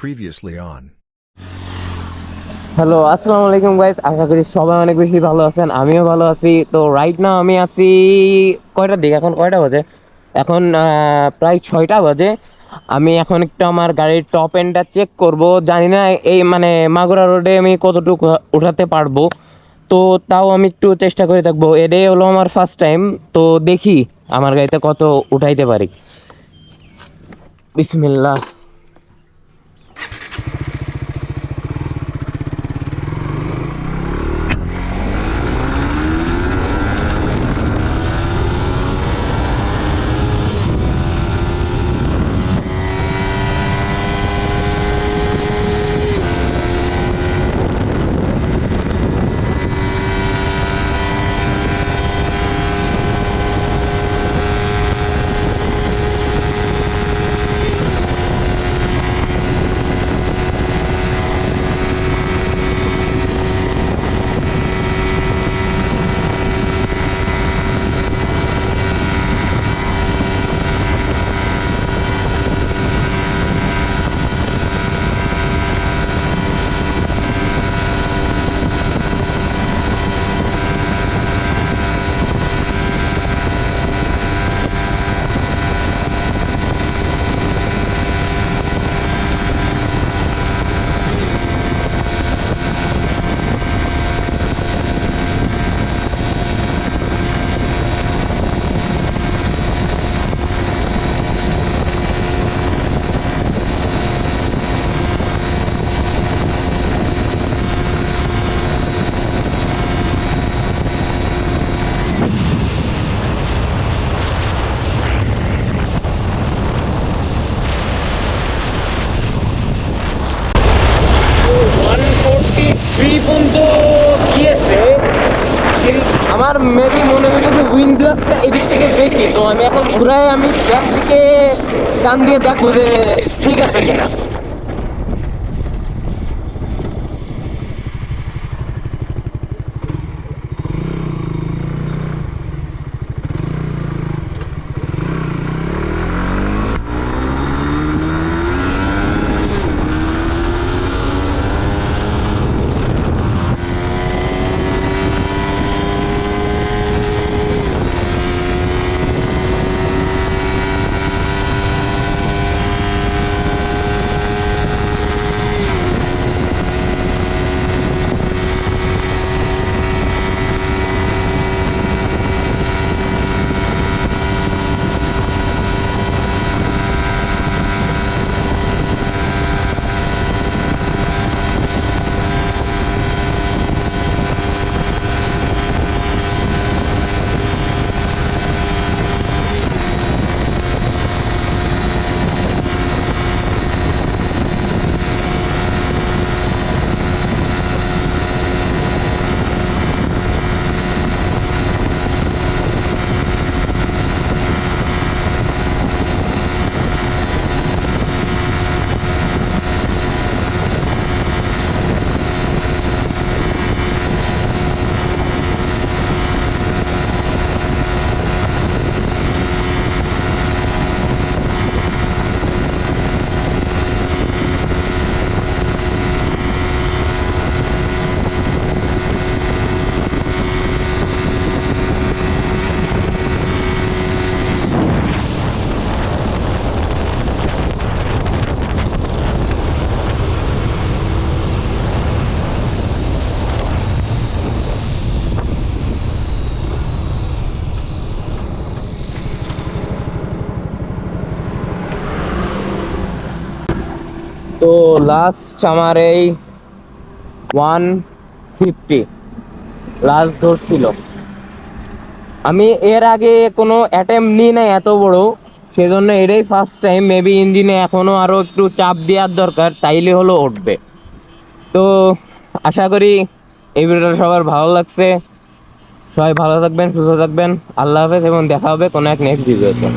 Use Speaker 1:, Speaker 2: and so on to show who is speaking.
Speaker 1: Previously on.
Speaker 2: Hello, আসসালামু আলাইকুম guys. আশা করি সবাই অনেক বেশি ভালো আছেন, আমিও ভালো আছি। তো রাইট নাও আমি আছি কয়টার দিকে, এখন কয়টা বাজে? এখন প্রায় 6টা বাজে। আমি এখন একটু আমার গাড়ির টপ এন্ডটা চেক করব। জানি না এই মানে মাগুরা রোডে আমি কতটুকু উঠাতে পারবো। তো তাও আমি একটু চেষ্টা করে থাকবো। এটাই হলো আমার ফার্স্ট টাইম। তো দেখি আমার গাড়িতে কত উঠাইতে পারি। বিসমিল্লাহ। আমার মেবি মনে হইতেছে উইন্ডোজটা এদিক থেকে বেশি। তো আমি এখন ঘুরাই, আমি ব্যাক দিকে টান দিয়ে দেখবো যে ঠিক আছে কিনা। তো লাস্ট আমার এই 150 লাস্ট ধরছিল। আমি এর আগে কোনো অ্যাটেম্প নিই নাই এত বড়, সেজন্য এটাই ফার্স্ট টাইম। মেবি ইঞ্জিনে এখনও আরও একটু চাপ দেওয়ার দরকার, তাইলে হলো উঠবে। তো আশা করি এই ভিডিওটা সবার ভালো লাগছে। সবাই ভালো থাকবেন, সুস্থ থাকবেন। আল্লাহ হাফেজ এবং দেখা হবে কোনো এক নেক্সট ভিডিওতে।